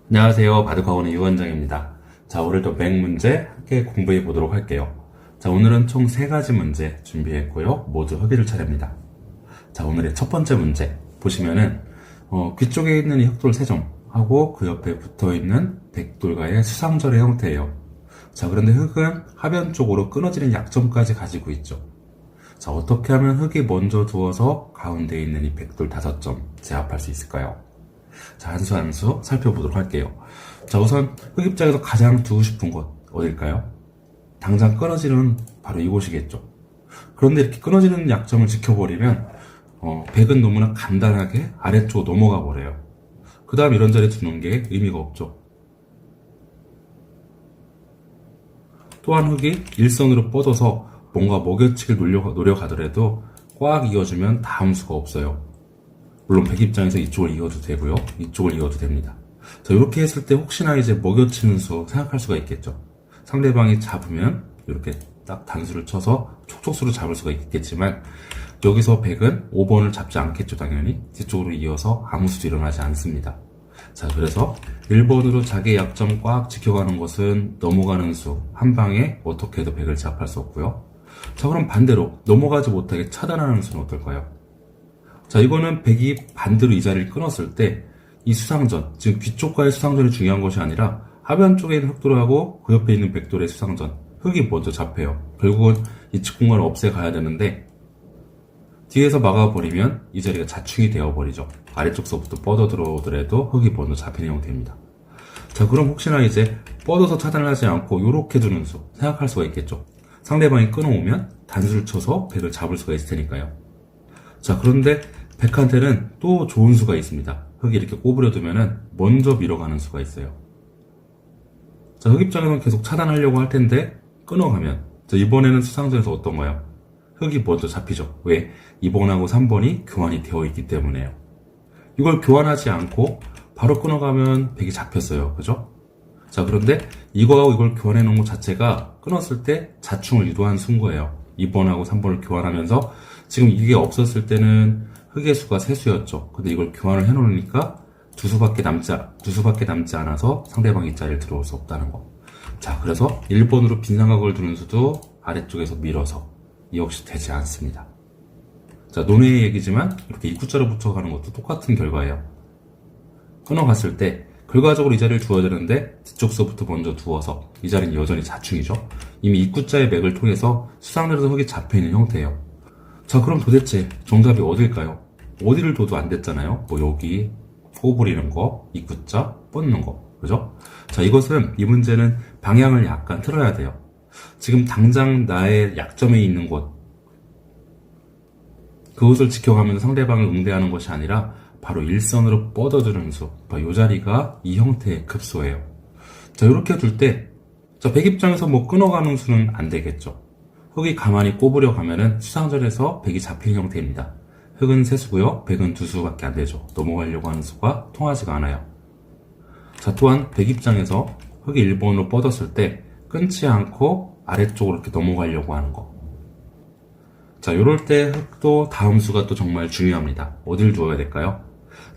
안녕하세요. 바둑학원의 유원장입니다. 자, 오늘도 맥 문제 함께 공부해 보도록 할게요. 자, 오늘은 총 3가지 문제 준비했고요. 모두 허기를 차례입니다. 자, 오늘의 첫 번째 문제 보시면은 귀 쪽에 있는 이 흑돌 3점 하고 그 옆에 붙어있는 백돌과의 수상절의 형태예요. 자, 그런데 흑은 하변 쪽으로 끊어지는 약점까지 가지고 있죠. 자, 어떻게 하면 흑이 먼저 두어서 가운데에 있는 이 백돌 5점 제압할 수 있을까요? 자, 한 수 한 수 살펴보도록 할게요. 자, 우선 흑 입장에서 가장 두고 싶은 곳 어딜까요? 당장 끊어지는 바로 이곳이겠죠. 그런데 이렇게 끊어지는 약점을 지켜버리면 백은 너무나 간단하게 아래쪽으로 넘어가 버려요. 그 다음 이런 자리에 두는 게 의미가 없죠. 또한 흑이 일선으로 뻗어서 뭔가 먹여치기를 노려가더라도 꽉 이어주면 다음 수가 없어요. 물론 백 입장에서 이쪽을 이어도 되고요. 이쪽을 이어도 됩니다. 자, 이렇게 했을 때 혹시나 이제 먹여치는 수 생각할 수가 있겠죠. 상대방이 잡으면 이렇게 딱 단수를 쳐서 촉촉수로 잡을 수가 있겠지만 여기서 백은 5번을 잡지 않겠죠. 당연히 뒤쪽으로 이어서 아무 수도 일어나지 않습니다. 자, 그래서 1번으로 자기의 약점 꽉 지켜가는 것은 넘어가는 수 한 방에 어떻게 해도 백을 제압할 수 없고요. 자, 그럼 반대로 넘어가지 못하게 차단하는 수는 어떨까요? 자, 이거는 백이 반대로 이 자리를 끊었을 때 이 수상전, 지금 귀 쪽과의 수상전이 중요한 것이 아니라 하변 쪽에 있는 흑돌하고 그 옆에 있는 백돌의 수상전, 흑이 먼저 잡혀요. 결국은 이 직공간을 없애가야 되는데 뒤에서 막아버리면 이 자리가 자충이 되어버리죠. 아래쪽서부터 뻗어 들어오더라도 흑이 먼저 잡히는 형태입니다. 자, 그럼 혹시나 이제 뻗어서 차단을 하지 않고 요렇게 두는 수 생각할 수가 있겠죠. 상대방이 끊어오면 단수를 쳐서 백을 잡을 수가 있을 테니까요. 자, 그런데 백한테는 또 좋은 수가 있습니다. 흑이 이렇게 꼬부려 두면은 먼저 밀어가는 수가 있어요. 자, 흑 입장에서는 계속 차단하려고 할 텐데 끊어가면, 자, 이번에는 수상전에서 어떤가요? 흑이 먼저 잡히죠. 왜? 2번하고 3번이 교환이 되어 있기 때문에요. 이걸 교환하지 않고 바로 끊어가면 백이 잡혔어요. 그죠? 자, 그런데 이거하고 이걸 교환해 놓은 것 자체가 끊었을 때 자충을 유도한 수인 거예요. 2번하고 3번을 교환하면서 지금 이게 없었을 때는 흑의 수가 3수였죠. 근데 이걸 교환을 해놓으니까 두 수밖에 남지 않아서 상대방이 이 자리를 들어올 수 없다는 거. 자, 그래서 1번으로 빈삼각을 두는 수도 아래쪽에서 밀어서 이 역시 되지 않습니다. 자, 논외의 얘기지만 이렇게 입구자로 붙여가는 것도 똑같은 결과예요. 끊어갔을 때 결과적으로 이 자리를 두어야 되는데 뒤쪽서부터 먼저 두어서 이 자리는 여전히 자충이죠. 이미 입구자의 맥을 통해서 수상대로서 흑이 잡혀있는 형태예요. 자, 그럼 도대체 정답이 어딜까요? 어디를 둬도 안 됐잖아요. 뭐 여기 꼬부리는 거, 입구자, 뻗는 거, 그죠? 자, 이 문제는 방향을 약간 틀어야 돼요. 지금 당장 나의 약점에 있는 곳, 그것을 지켜가면서 상대방을 응대하는 것이 아니라 바로 일선으로 뻗어주는 수, 이 자리가 이 형태의 급소예요. 자, 이렇게 둘 때, 자, 백 입장에서 뭐 끊어가는 수는 안 되겠죠. 흑이 가만히 꼬부려 가면은 수상절에서 백이 잡히는 형태입니다. 흑은 3수고요, 백은 2수밖에 안 되죠. 넘어가려고 하는 수가 통하지가 않아요. 자, 또한 백 입장에서 흑이 1번으로 뻗었을 때 끊지 않고 아래쪽으로 이렇게 넘어가려고 하는 거. 자, 요럴 때 흑도 다음 수가 또 정말 중요합니다. 어딜 두어야 될까요?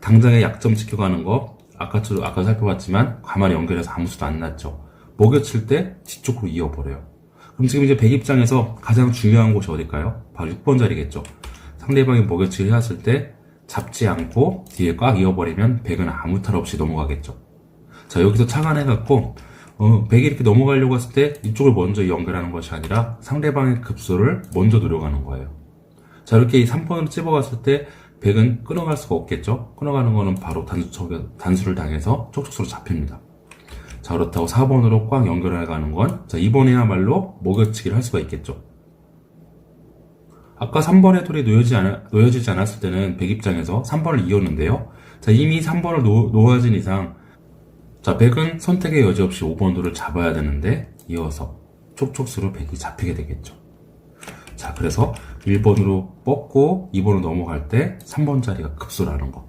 당장의 약점 지켜가는 거, 아까 살펴봤지만 가만히 연결해서 아무 수도 안 났죠. 먹여칠 때 뒤쪽으로 이어버려요. 그럼 지금 이제 백 입장에서 가장 중요한 곳이 어딜까요? 바로 6번 자리겠죠. 상대방이 먹여치기를 해왔을 때 잡지 않고 뒤에 꽉 이어버리면 백은 아무 탈 없이 넘어가겠죠. 자, 여기서 착안해갖고 백이 이렇게 넘어가려고 했을 때 이쪽을 먼저 연결하는 것이 아니라 상대방의 급소를 먼저 노려가는 거예요. 자, 이렇게 3번으로 찝어갔을 때 백은 끊어갈 수가 없겠죠. 끊어가는 거는 바로 단수를 당해서 촉촉수로 잡힙니다. 자, 그렇다고 4번으로 꽉 연결해가는 건, 자, 2번에야말로 먹여치기를 할 수가 있겠죠. 아까 3번의 돌이 놓여지지 않았을 때는 백 입장에서 3번을 이었는데요. 자, 이미 3번을 놓아진 이상, 자, 백은 선택의 여지 없이 5번 돌을 잡아야 되는데 이어서 촉촉수로 백이 잡히게 되겠죠. 자, 그래서 1번으로 뻗고 2번으로 넘어갈 때 3번 자리가 급소라는 거.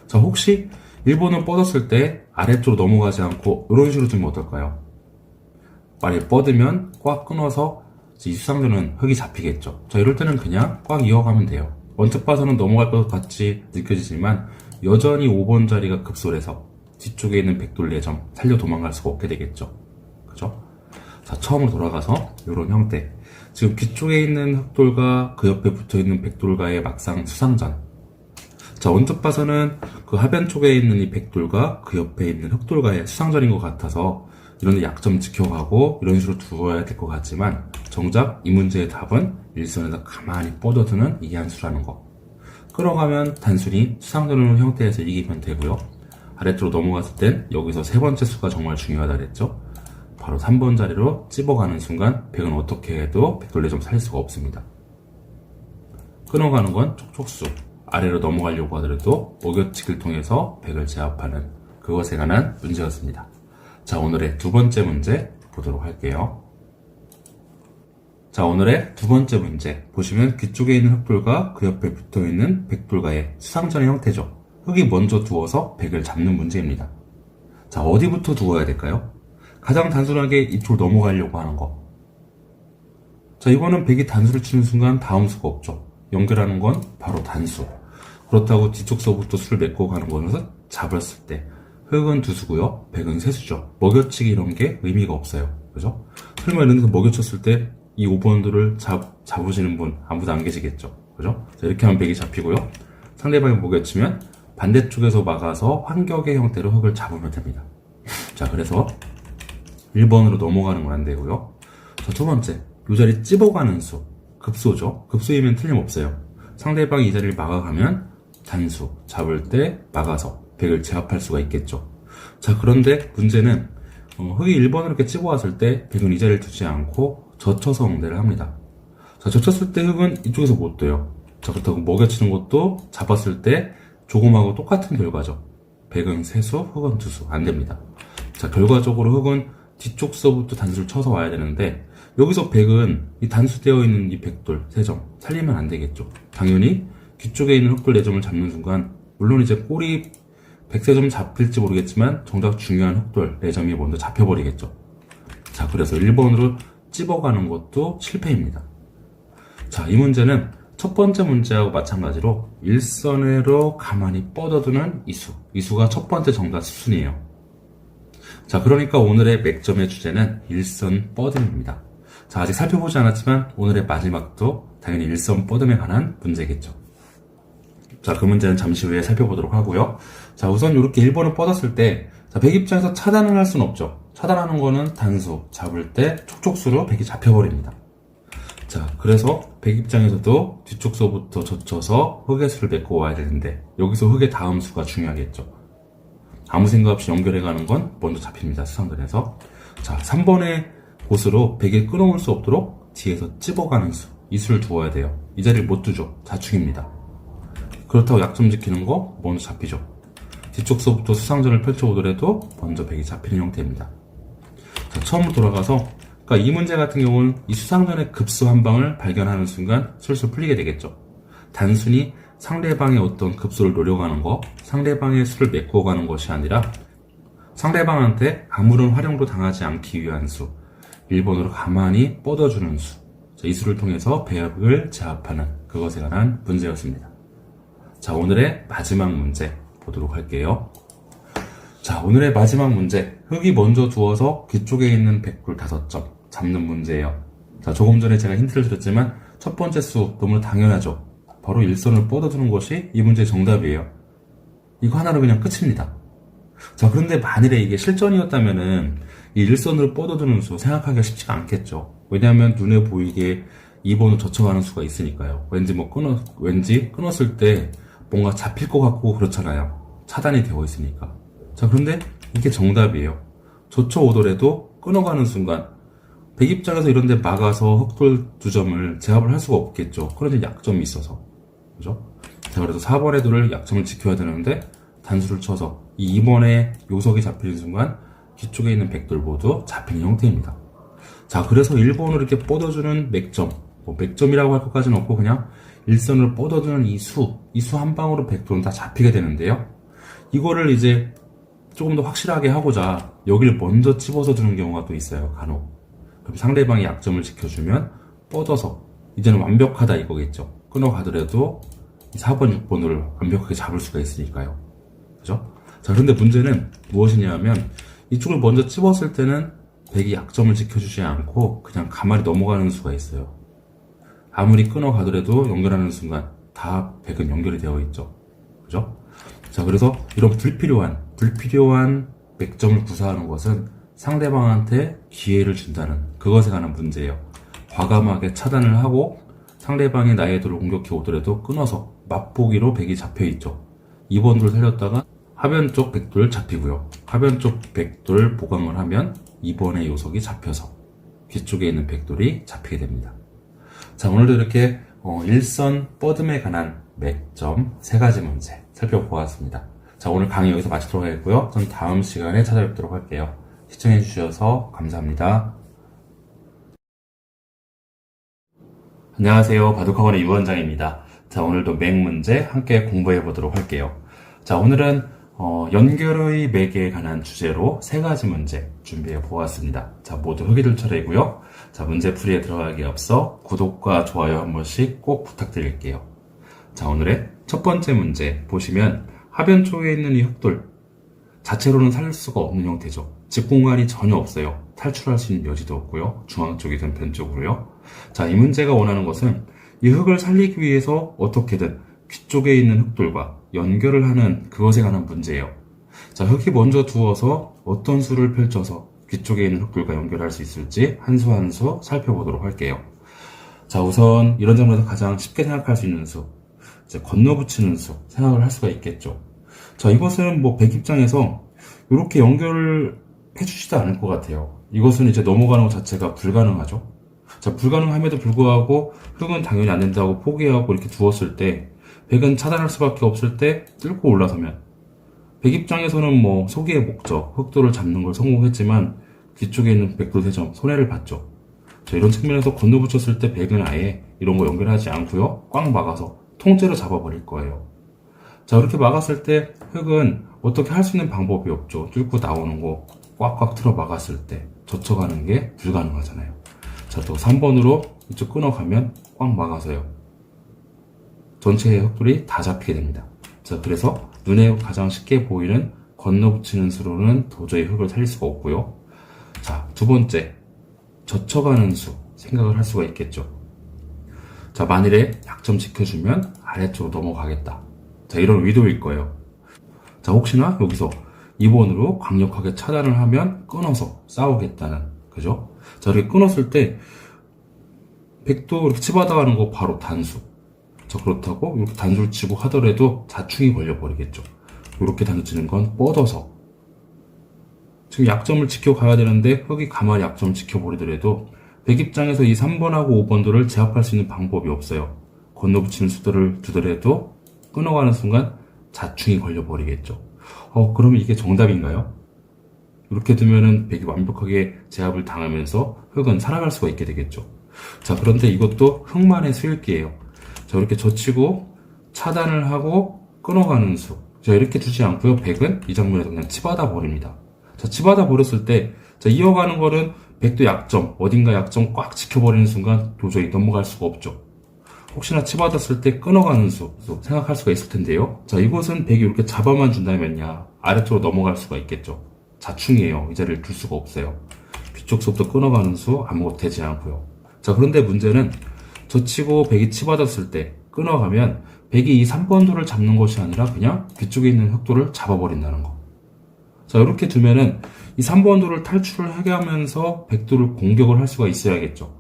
자, 혹시 1번을 뻗었을 때 아래쪽으로 넘어가지 않고 이런 식으로 두면 어떨까요? 만약에 뻗으면 꽉 끊어서 이 수상전은 흑이 잡히겠죠. 자, 이럴 때는 그냥 꽉 이어가면 돼요. 언뜻 봐서는 넘어갈 것 같이 느껴지지만 여전히 5번 자리가 급소해서 뒤쪽에 있는 백돌 4점 살려 도망갈 수가 없게 되겠죠. 그죠? 자, 처음으로 돌아가서 이런 형태. 지금 뒤쪽에 있는 흑돌과 그 옆에 붙어있는 백돌과의 막상 수상전. 자, 언뜻 봐서는 그 하변 쪽에 있는 이 백돌과 그 옆에 있는 흑돌과의 수상전인 것 같아서 이런 약점 지켜가고 이런 식으로 두어야 될 것 같지만 정작 이 문제의 답은 일선에서 가만히 뻗어두는 이 한수라는 거. 끌어가면 단순히 수상전으로 형태에서 이기면 되고요. 아래쪽으로 넘어갔을 땐 여기서 세 번째 수가 정말 중요하다 그랬죠. 바로 3번 자리로 찝어가는 순간 백은 어떻게 해도 백돌 4점 살릴 수가 없습니다. 끊어가는 건 촉촉수. 아래로 넘어가려고 하더라도 목요치기를 통해서 백을 제압하는 그것에 관한 문제였습니다. 자, 오늘의 두 번째 문제 보도록 할게요. 자, 오늘의 두 번째 문제 보시면 뒤쪽에 있는 흑돌과 그 옆에 붙어있는 백돌과의 수상전의 형태죠. 흑이 먼저 두어서 백을 잡는 문제입니다. 자, 어디부터 두어야 될까요? 가장 단순하게 이쪽으로 넘어가려고 하는 거. 자, 이거는 백이 단수를 치는 순간 다음 수가 없죠. 연결하는 건 바로 단수. 그렇다고 뒤쪽서부터 수를 메꿔 가는 것은 잡았을 때 흑은 두 수고요, 백은 세 수죠. 먹여치기 이런 게 의미가 없어요. 그죠? 설마 이런 데서 먹여쳤을 때 이 5번들을 잡으시는 분 아무도 안 계시겠죠. 그죠? 자, 이렇게 하면 백이 잡히고요. 상대방이 먹여치면 반대쪽에서 막아서 환격의 형태로 흑을 잡으면 됩니다. 자, 그래서 1번으로 넘어가는 건 안 되고요. 자, 두 번째, 이 자리 찝어가는 수. 급소죠. 급소이면 틀림없어요. 상대방이 이 자리를 막아가면 단수, 잡을 때 막아서 백을 제압할 수가 있겠죠. 자, 그런데 문제는 흑이 1번으로 이렇게 찝어왔을 때 백은 이 자리를 두지 않고 젖혀서 응대를 합니다. 자, 젖혔을 때 흑은 이쪽에서 못 둬요. 자, 그렇다고 먹여치는 것도 잡았을 때 조금하고 똑같은 결과죠. 백은 세수, 흑은 두수. 안 됩니다. 자, 결과적으로 흑은 뒤쪽서부터 단수를 쳐서 와야 되는데 여기서 백은 이 단수되어 있는 이 백돌 3점 살리면 안 되겠죠. 당연히 뒤쪽에 있는 흑돌 4점을 잡는 순간 물론 이제 꼬리 103점 잡힐지 모르겠지만 정작 중요한 흑돌 4점이 먼저 잡혀버리겠죠. 자, 그래서 1번으로 찝어가는 것도 실패입니다. 자, 이 문제는 첫 번째 문제하고 마찬가지로 일선으로 가만히 뻗어두는 이수. 이수가 첫 번째 정답 수순이에요. 자, 그러니까 오늘의 맥점의 주제는 일선 뻗음입니다. 자, 아직 살펴보지 않았지만 오늘의 마지막도 당연히 일선 뻗음에 관한 문제겠죠. 자, 그 문제는 잠시 후에 살펴보도록 하고요. 자, 우선 이렇게 1번을 뻗었을 때, 자, 백 입장에서 차단을 할 수는 없죠. 차단하는 거는 단수, 잡을 때 촉촉수로 백이 잡혀버립니다. 자, 그래서 백 입장에서도 뒤쪽서부터 젖혀서 흑의 수를 메꿔 와야 되는데, 여기서 흑의 다음 수가 중요하겠죠. 아무 생각 없이 연결해가는 건 먼저 잡힙니다. 수상전에서. 자, 3번의 곳으로 백이 끊어올 수 없도록 뒤에서 찝어가는 수. 이 수를 두어야 돼요. 이 자리를 못 두죠. 자축입니다. 그렇다고 약점 지키는 거 먼저 잡히죠. 뒤쪽서부터 수상전을 펼쳐오더라도 먼저 백이 잡히는 형태입니다. 자, 처음으로 돌아가서 그러니까 이 문제 같은 경우는 이 수상전의 급수 한 방을 발견하는 순간 술술 풀리게 되겠죠. 단순히 상대방의 어떤 급수를 노려가는 거, 상대방의 수를 메꿔가는 것이 아니라 상대방한테 아무런 활용도 당하지 않기 위한 수, 1번으로 가만히 뻗어주는 수, 이 수를 통해서 백을 제압하는 그것에 관한 문제였습니다. 자, 오늘의 마지막 문제 보도록 할게요. 자, 오늘의 마지막 문제. 흑이 먼저 두어서 뒤쪽에 있는 백돌 5점 잡는 문제예요. 자, 조금 전에 제가 힌트를 드렸지만 첫 번째 수 너무나 당연하죠. 바로 일선을 뻗어두는 것이 이 문제의 정답이에요. 이거 하나로 그냥 끝입니다. 자, 그런데 만일에 이게 실전이었다면은 이 일선으로 뻗어두는 수 생각하기가 쉽지가 않겠죠. 왜냐하면 눈에 보이게 2번으로 젖혀가는 수가 있으니까요. 왠지 끊었을 때 뭔가 잡힐 것 같고 그렇잖아요. 차단이 되어 있으니까. 자, 그런데 이게 정답이에요. 젖혀오더라도 끊어가는 순간 백 입장에서 이런데 막아서 흑돌 2점을 제압을 할 수가 없겠죠. 그런데 약점이 있어서. 그죠? 자, 그래서 4번의 돌을 약점을 지켜야 되는데 단수를 쳐서 이 2번의 요석이 잡히는 순간 뒤쪽에 있는 백돌 모두 잡히는 형태입니다. 자, 그래서 1번으로 이렇게 뻗어주는 맥점, 맥점이라고 할 것까지는 없고 그냥 일선으로 뻗어주는 이 수 한 방으로 백돌은 다 잡히게 되는데요. 이거를 이제 조금 더 확실하게 하고자 여기를 먼저 찝어서 주는 경우가 또 있어요. 간혹. 그럼 상대방이 약점을 지켜주면 뻗어서 이제는 완벽하다 이거겠죠. 끊어가더라도 4번, 6번을 완벽하게 잡을 수가 있으니까요. 그죠? 자, 그런데 문제는 무엇이냐 하면 이쪽을 먼저 찝었을 때는 백이 약점을 지켜주지 않고 그냥 가만히 넘어가는 수가 있어요. 아무리 끊어가더라도 연결하는 순간 다 백은 연결이 되어 있죠. 그죠? 자, 그래서 이런 불필요한 백점을 구사하는 것은 상대방한테 기회를 준다는 그것에 관한 문제예요. 과감하게 차단을 하고 상대방이 나의 돌을 공격해 오더라도 끊어서 맛보기로 백이 잡혀있죠. 2번 돌 살렸다가 하변 쪽 백돌 잡히고요. 하변 쪽 백돌 보강을 하면 2번의 요석이 잡혀서 뒤쪽에 있는 백돌이 잡히게 됩니다. 자, 오늘도 이렇게 일선 뻗음에 관한 맥점 3가지 문제 살펴보았습니다. 자, 오늘 강의 여기서 마치도록 하겠고요. 전 다음 시간에 찾아뵙도록 할게요. 시청해주셔서 감사합니다. 안녕하세요. 바둑학원의 유원장입니다. 자, 오늘도 맥 문제 함께 공부해 보도록 할게요. 자, 오늘은 연결의 맥에 관한 주제로 3가지 문제 준비해 보았습니다. 자, 모두 흑이들 차례고요. 자, 문제 풀이에 들어가기 앞서 구독과 좋아요 한 번씩 꼭 부탁드릴게요. 자, 오늘의 첫 번째 문제 보시면 하변 쪽에 있는 이 흑돌 자체로는 살릴 수가 없는 형태죠. 집 공간이 전혀 없어요. 탈출할 수 있는 여지도 없고요. 중앙 쪽이든 변 쪽으로요. 자, 이 문제가 원하는 것은 이 흑을 살리기 위해서 어떻게든 귀쪽에 있는 흑돌과 연결을 하는 그것에 관한 문제예요. 자, 흑이 먼저 두어서 어떤 수를 펼쳐서 귀쪽에 있는 흑돌과 연결할 수 있을지 한 수 한 수 살펴보도록 할게요. 자, 우선 이런 점에서 가장 쉽게 생각할 수 있는 수, 이제 건너붙이는 수 생각을 할 수가 있겠죠. 자, 이것은 백 입장에서 이렇게 연결을 해주지도 않을 것 같아요. 이것은 이제 넘어가는 것 자체가 불가능하죠. 자, 불가능함에도 불구하고 흑은 당연히 안 된다고 포기하고 이렇게 두었을 때 백은 차단할 수밖에 없을 때 뚫고 올라서면 백 입장에서는 소기의 목적, 흑돌을 잡는 걸 성공했지만 뒤쪽에 있는 백돌 대점 손해를 봤죠. 자, 이런 측면에서 건너붙였을 때 백은 아예 이런 거 연결하지 않고요. 꽉 막아서 통째로 잡아버릴 거예요. 자, 이렇게 막았을 때 흑은 어떻게 할 수 있는 방법이 없죠. 뚫고 나오는 거 꽉꽉 틀어 막았을 때 젖혀가는 게 불가능하잖아요. 자, 또 3번으로 이쪽 끊어가면 꽉 막아서요. 전체의 흑돌이 다 잡히게 됩니다. 자, 그래서 눈에 가장 쉽게 보이는 건너붙이는 수로는 도저히 흑을 살릴 수가 없고요. 자, 두 번째, 젖혀가는 수 생각을 할 수가 있겠죠. 자, 만일에 약점 지켜주면 아래쪽으로 넘어가겠다. 자, 이런 의도일 거예요. 자, 혹시나 여기서 2번으로 강력하게 차단을 하면 끊어서 싸우겠다는, 그죠? 자, 이렇게 끊었을 때 백도 이렇게 치받아가는 거 바로 단수. 자, 그렇다고 이렇게 단수를 치고 하더라도 자충이 걸려버리겠죠. 이렇게 단수 치는 건 뻗어서 지금 약점을 지켜가야 되는데 흑이 가만히 약점을 지켜버리더라도 백 입장에서 이 3번하고 5번도를 제압할 수 있는 방법이 없어요. 건너붙이는 수들을 두더라도 끊어가는 순간 자충이 걸려버리겠죠. 그러면 이게 정답인가요? 이렇게 두면은 백이 완벽하게 제압을 당하면서 흑은 살아갈 수가 있게 되겠죠. 자, 그런데 이것도 흑만의 수일기예요. 자, 이렇게 젖히고 차단을 하고 끊어가는 수. 자, 이렇게 두지 않고요. 백은 이 장면에서 그냥 치받아 버립니다. 자, 치받아 버렸을 때, 자, 이어가는 거는 백도 약점, 어딘가 약점 꽉 지켜버리는 순간 도저히 넘어갈 수가 없죠. 혹시나 치받았을 때 끊어가는 수 생각할 수가 있을 텐데요. 자, 이곳은 백이 이렇게 잡아만 준다면야 아래쪽으로 넘어갈 수가 있겠죠. 자충이에요. 이 자리를 둘 수가 없어요. 뒤쪽서부터 끊어가는 수 아무것도 되지 않고요. 자, 그런데 문제는 젖히고 백이 치받았을 때 끊어가면 백이 이 3번 돌을 잡는 것이 아니라 그냥 뒤쪽에 있는 흑돌을 잡아버린다는 거. 자, 이렇게 두면은 이 3번 돌을 탈출을 하게 하면서 백돌을 공격을 할 수가 있어야겠죠.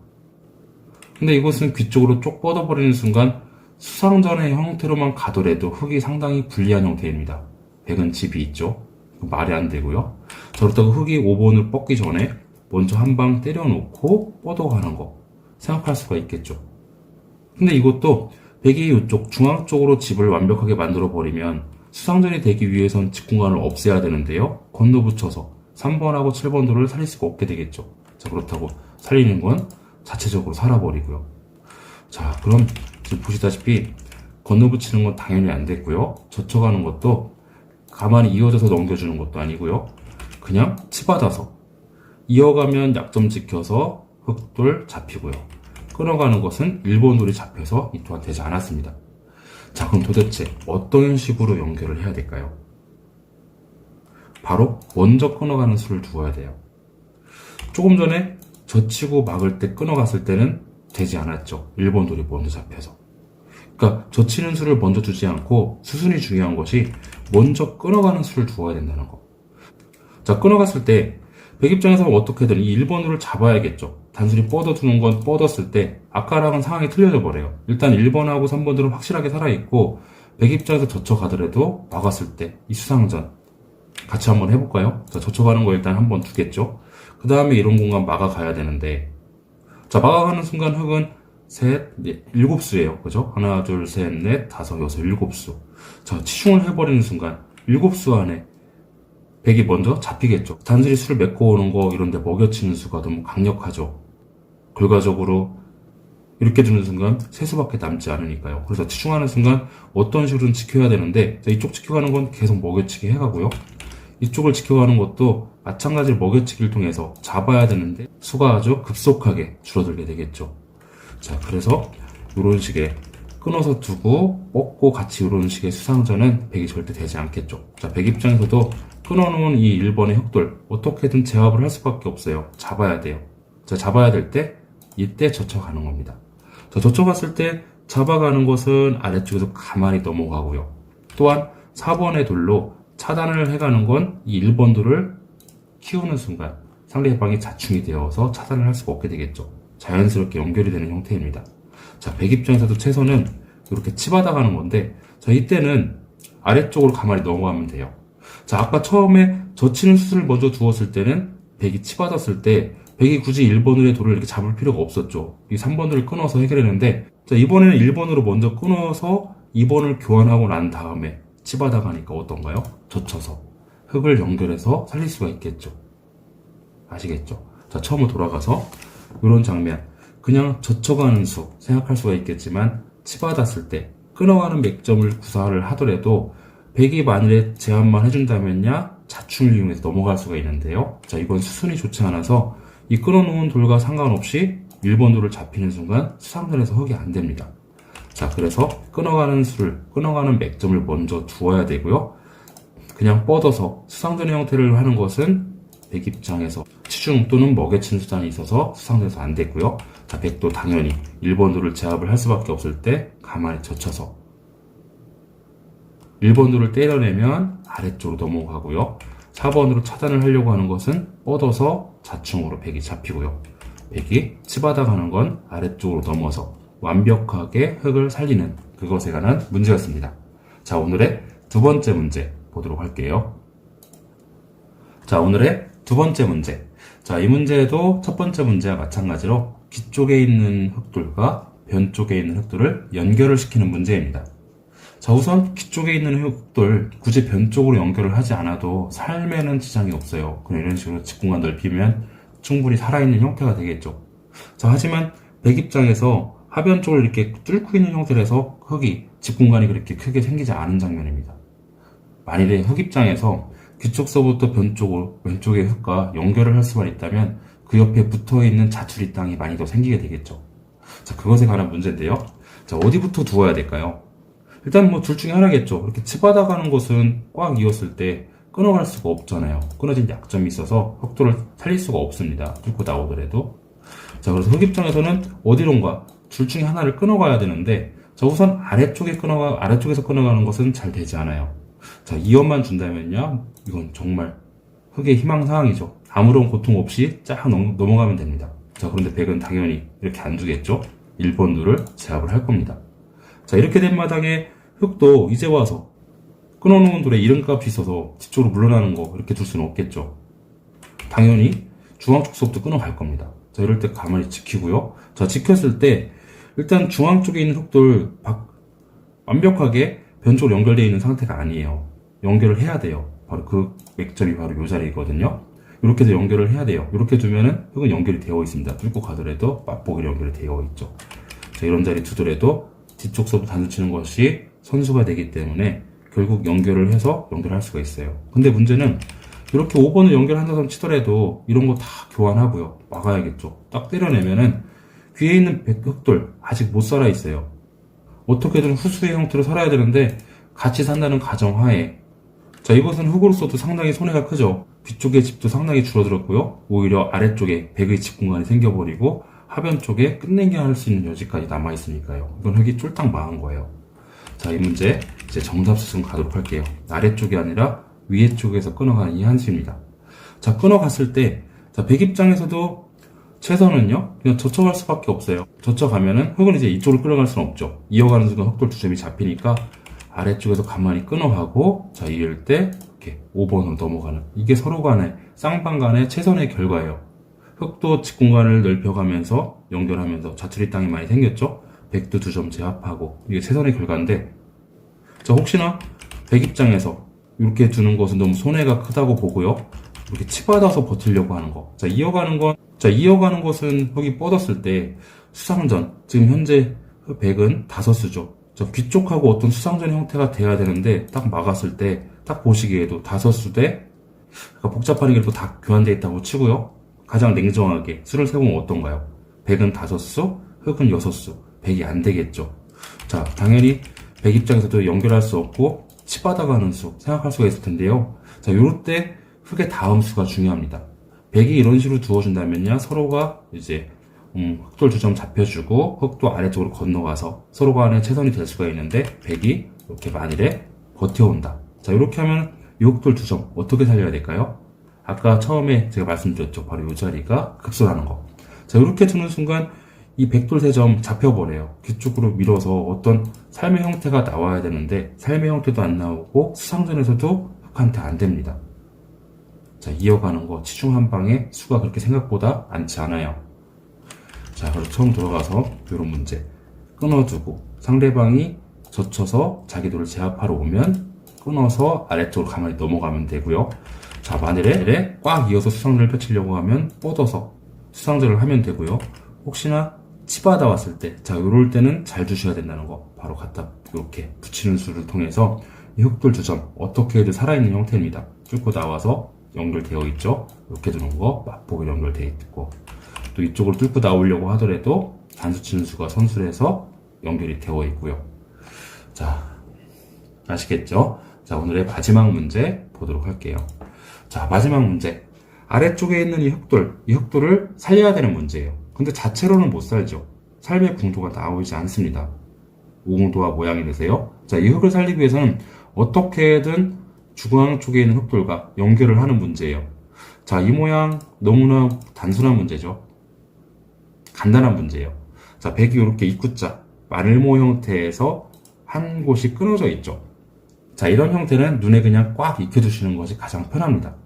근데 이것은 귀 쪽으로 쪽 뻗어버리는 순간 수상전의 형태로만 가더라도 흑이 상당히 불리한 형태입니다. 백은 집이 있죠. 말이 안 되고요. 자, 그렇다고 흑이 5번을 뻗기 전에 먼저 한 방 때려놓고 뻗어가는 거 생각할 수가 있겠죠. 근데 이것도 백이 이쪽 중앙 쪽으로 집을 완벽하게 만들어 버리면 수상전이 되기 위해선 집 공간을 없애야 되는데요. 건너붙여서 3번하고 7번 도를 살릴 수가 없게 되겠죠. 자, 그렇다고 살리는 건 자체적으로 살아버리고요. 자, 그럼 지금 보시다시피 건너붙이는 건 당연히 안 됐고요. 젖혀가는 것도 가만히 이어져서 넘겨주는 것도 아니고요. 그냥 치받아서 이어가면 약점 지켜서 흑돌 잡히고요. 끊어가는 것은 1번 돌이 잡혀서 이 또한 되지 않았습니다. 자, 그럼 도대체 어떤 식으로 연결을 해야 될까요? 바로 먼저 끊어가는 수를 두어야 돼요. 조금 전에 젖히고 막을 때 끊어갔을 때는 되지 않았죠. 1번 돌이 먼저 잡혀서. 그러니까 젖히는 수를 먼저 두지 않고 수순이 중요한 것이 먼저 끊어가는 수를 두어야 된다는 거. 자, 끊어갔을 때 백 입장에서는 어떻게든 이 1번 돌을 잡아야겠죠. 단순히 뻗어두는 건 뻗었을 때 아까랑은 상황이 틀려져 버려요. 일단 1번하고 3번들은 확실하게 살아있고 백 입장에서 젖혀가더라도 막았을 때 이 수상전 같이 한번 해볼까요? 자, 젖혀가는 거 일단 한번 두겠죠. 그 다음에 이런 공간 막아가야 되는데, 자, 막아가는 순간 흙은 셋, 넷, 7수예요. 그죠? 하나, 둘, 셋, 넷, 다섯, 여섯, 7수. 자, 치중을 해버리는 순간 7수 안에 백이 먼저 잡히겠죠. 단순히 수를 메꿔 오는 거 이런 데 먹여치는 수가 너무 강력하죠. 결과적으로 이렇게 두는 순간 세 수밖에 남지 않으니까요. 그래서 치중하는 순간 어떤 식으로든 지켜야 되는데, 자, 이쪽 지켜가는 건 계속 먹여치기 해가고요. 이쪽을 지켜가는 것도 마찬가지로 먹여치기를 통해서 잡아야 되는데 수가 아주 급속하게 줄어들게 되겠죠. 자, 그래서 이런 식의 끊어서 두고 뻗고 같이 이런 식의 수상전은 백이 절대 되지 않겠죠. 자, 백 입장에서도 끊어놓은 이 1번의 흑돌 어떻게든 제압을 할 수밖에 없어요. 잡아야 돼요. 자, 잡아야 될 때 이때 젖혀가는 겁니다. 자, 젖혀갔을 때 잡아가는 것은 아래쪽에서 가만히 넘어가고요. 또한 4번의 돌로 차단을 해가는 건 이 1번 돌을 키우는 순간 상대방이 자충이 되어서 차단을 할 수가 없게 되겠죠. 자연스럽게 연결이 되는 형태입니다. 자, 백 입장에서도 최선은 이렇게 치받아가는 건데, 자, 이때는 아래쪽으로 가만히 넘어가면 돼요. 자, 아까 처음에 젖히는 수순을 먼저 두었을 때는 백이 치받았을 때 백이 굳이 1번으로의 돌을 이렇게 잡을 필요가 없었죠. 이 3번을 끊어서 해결했는데, 자, 이번에는 1번으로 먼저 끊어서 2번을 교환하고 난 다음에 치받아가니까 어떤가요? 젖혀서 흙을 연결해서 살릴 수가 있겠죠. 아시겠죠? 자, 처음으로 돌아가서 이런 장면, 그냥 젖혀가는 수 생각할 수가 있겠지만 치받았을 때 끊어가는 맥점을 구사를 하더라도 백이 만일에 제압만 해준다면야 자충을 이용해서 넘어갈 수가 있는데요. 자, 이건 수순이 좋지 않아서 이 끊어놓은 돌과 상관없이 1번 돌을 잡히는 순간 수상전에서 흙이 안 됩니다. 자, 그래서 끊어가는 맥점을 먼저 두어야 되고요. 그냥 뻗어서 수상전의 형태를 하는 것은 백 입장에서 치중 또는 먹여친 수단이 있어서 수상돼서 안 되고요. 자, 백도 당연히 1번 돌을 제압을 할 수밖에 없을 때 가만히 젖혀서 1번 돌을 때려내면 아래쪽으로 넘어가고요. 4번으로 차단을 하려고 하는 것은 뻗어서 자충으로 백이 잡히고요. 백이 치받아가는 건 아래쪽으로 넘어서 완벽하게 흙을 살리는 그것에 관한 문제였습니다. 자, 오늘의 두 번째 문제 보도록 할게요. 자, 오늘의 두 번째 문제. 자, 이 문제도 첫 번째 문제와 마찬가지로 귀 쪽에 있는 흑돌과 변 쪽에 있는 흑돌을 연결을 시키는 문제입니다. 자, 우선 귀 쪽에 있는 흑돌 굳이 변 쪽으로 연결을 하지 않아도 삶에는 지장이 없어요. 그럼 이런 식으로 직공간 넓히면 충분히 살아있는 형태가 되겠죠. 자, 하지만 백 입장에서 하변 쪽을 이렇게 뚫고 있는 형태라서 흙이 직공간이 그렇게 크게 생기지 않은 장면입니다. 만일에 흙 입장에서 귀 쪽서부터 변 쪽으로 왼쪽의 흙과 연결을 할 수만 있다면 그 옆에 붙어있는 자투리 땅이 많이 더 생기게 되겠죠. 자, 그것에 관한 문제인데요. 자, 어디부터 두어야 될까요? 일단 뭐 둘 중에 하나겠죠. 이렇게 치받아가는 것은 꽉 이었을 때 끊어갈 수가 없잖아요. 끊어진 약점이 있어서 흑돌을 살릴 수가 없습니다. 뚫고 나오더라도. 자, 그래서 흙 입장에서는 어디론가 둘 중에 하나를 끊어가야 되는데, 자, 우선 아래쪽에서 끊어가는 것은 잘 되지 않아요. 자, 이연만 준다면요, 이건 정말 흙의 희망사항이죠. 아무런 고통 없이 쫙 넘어가면 됩니다. 자, 그런데 백은 당연히 이렇게 안 두겠죠. 1번 누를 제압을 할 겁니다. 자, 이렇게 된 마당에 흙도 이제 와서 끊어놓은 돌에 이름값이 있어서 뒤쪽으로 물러나는 거 이렇게 둘 수는 없겠죠. 당연히 중앙 쪽서부터 끊어갈 겁니다. 자, 이럴 때 가만히 지키고요. 자, 지켰을 때 일단 중앙 쪽에 있는 흙돌 완벽하게 변 쪽으로 연결되어 있는 상태가 아니에요. 연결을 해야 돼요. 바로 그 맥점이 바로 이 자리거든요. 이렇게 해서 연결을 해야 돼요. 이렇게 두면은 흙은 연결이 되어 있습니다. 뚫고 가더라도 맛보기로 연결이 되어 있죠. 자, 이런 자리 두더라도 뒤쪽서부터 단수 치는 것이 선수가 되기 때문에 결국 연결을 해서 연결할 수가 있어요. 근데 문제는 이렇게 5번을 연결한다고 치더라도 이런 거 다 교환하고요. 막아야겠죠. 딱 때려내면은 귀에 있는 흑돌 아직 못 살아 있어요. 어떻게든 후수의 형태로 살아야 되는데 같이 산다는 가정하에 자, 이것은 흙으로서도 상당히 손해가 크죠. 뒤쪽의 집도 상당히 줄어들었고요. 오히려 아래쪽에 백의 집 공간이 생겨버리고 하변 쪽에 끝내기 할 수 있는 여지까지 남아있으니까요. 이건 흙이 쫄딱 망한 거예요. 자, 이 문제 이제 정답 수순 가도록 할게요. 아래쪽이 아니라 위에 쪽에서 끊어가는 이 한수입니다. 자, 끊어갔을 때, 자, 백 입장에서도 최선은요, 그냥 젖혀갈 수밖에 없어요. 젖혀가면은 흙은 이제 이쪽으로 끌어갈 수는 없죠. 이어가는 순간 흑돌 두 점이 잡히니까 아래쪽에서 가만히 끊어가고, 자, 이럴 때 이렇게 5번으로 넘어가는, 이게 서로 간의 쌍방 간의 최선의 결과예요. 흙도 집 공간을 넓혀가면서 연결하면서 자투리 땅이 많이 생겼죠. 백도 두 점 제압하고, 이게 최선의 결과인데, 자, 혹시나 백 입장에서 이렇게 두는 것은 너무 손해가 크다고 보고요. 이렇게 치받아서 버티려고 하는 거. 자, 이어가는 것은 흙이 뻗었을 때 수상전, 지금 현재 백은 다섯수죠. 자, 귀쪽하고 어떤 수상전 형태가 돼야 되는데 딱 막았을 때 딱 보시기에도 다섯수 대, 그러니까 복잡한 얘기도 다 교환되어 있다고 치고요. 가장 냉정하게 수를 세우면 어떤가요? 백은 다섯수, 흙은 여섯수. 백이 안 되겠죠. 자, 당연히 백 입장에서도 연결할 수 없고 치받아가는 수 생각할 수가 있을 텐데요. 자, 요럴 때 흙의 다음 수가 중요합니다. 백이 이런 식으로 두어준다면요, 서로가 이제 흙돌 두 점 잡혀주고 흙도 아래쪽으로 건너가서 서로 간에 최선이 될 수가 있는데, 백이 이렇게 만일에 버텨온다. 자, 이렇게 하면 이 흙돌 두 점 어떻게 살려야 될까요? 아까 처음에 제가 말씀드렸죠. 바로 이 자리가 급소라는 거. 자, 이렇게 두는 순간 이 백돌 세 점 잡혀버려요. 뒤쪽으로 밀어서 어떤 삶의 형태가 나와야 되는데 삶의 형태도 안 나오고 수상전에서도 흙한테 안 됩니다. 자, 이어가는 거 치중 한 방에 수가 그렇게 생각보다 많지 않아요. 자, 그럼 처음 들어가서 이런 문제 끊어두고 상대방이 젖혀서 자기 돌을 제압하러 오면 끊어서 아래쪽으로 가만히 넘어가면 되고요. 자, 만일에 꽉 이어서 수상전을 펼치려고 하면 뻗어서 수상전을 하면 되고요. 혹시나 치받아 왔을 때, 자, 요럴 때는 잘 두셔야 된다는 거 바로 갖다 이렇게 붙이는 수를 통해서 이 흙돌 두 점 어떻게 해도 살아있는 형태입니다. 뚫고 나와서 연결되어 있죠. 이렇게 두는 거 맛보기로 연결되어 있고, 또 이쪽으로 뚫고 나오려고 하더라도 단수 치는 수가 선술해서 연결이 되어 있고요. 자, 아시겠죠? 자, 오늘의 마지막 문제 보도록 할게요. 자, 마지막 문제. 아래쪽에 있는 이 흙돌을 살려야 되는 문제예요. 근데 자체로는 못 살죠. 삶의 궁도가 나오지 않습니다. 옹도와 모양이 되세요. 자, 이 흙을 살리기 위해서는 어떻게든 중앙 쪽에 있는 흙돌과 연결을 하는 문제예요. 자, 이 모양 너무나 단순한 문제죠. 간단한 문제예요. 자, 백이 이렇게 입구자, 마늘모 형태에서 한 곳이 끊어져 있죠. 자, 이런 형태는 눈에 그냥 꽉 익혀두시는 것이 가장 편합니다.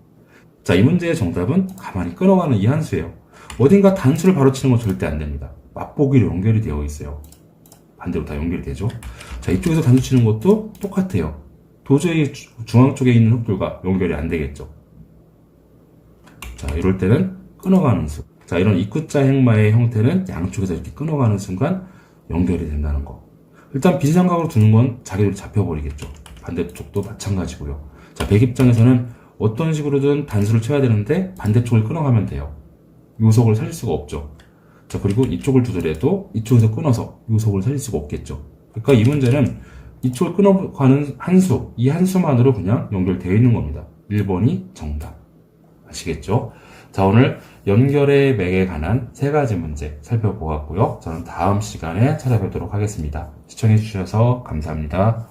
자, 이 문제의 정답은 가만히 끊어가는 이 한수예요. 어딘가 단수를 바로 치는 건 절대 안 됩니다. 맛보기로 연결이 되어 있어요. 반대로 다 연결이 되죠. 자, 이쪽에서 단수 치는 것도 똑같아요. 도저히 중앙 쪽에 있는 흙돌과 연결이 안 되겠죠. 자, 이럴 때는 끊어가는 수. 자, 이런 입구자 행마의 형태는 양쪽에서 이렇게 끊어가는 순간 연결이 된다는 거. 일단 비슷삼각으로 두는 건 자기들이 잡혀버리겠죠. 반대쪽도 마찬가지고요. 자, 백 입장에서는 어떤 식으로든 단수를 쳐야 되는데 반대쪽을 끊어가면 돼요. 요석을 살릴 수가 없죠. 자, 그리고 이쪽을 두더라도 이쪽에서 끊어서 요석을 살릴 수가 없겠죠. 그러니까 이 문제는 이쪽을 끊어가는 한수, 이 한수만으로 그냥 연결되어 있는 겁니다. 1번이 정답. 아시겠죠? 자, 오늘 연결의 맥에 관한 3가지 문제 살펴보았고요. 저는 다음 시간에 찾아뵙도록 하겠습니다. 시청해주셔서 감사합니다.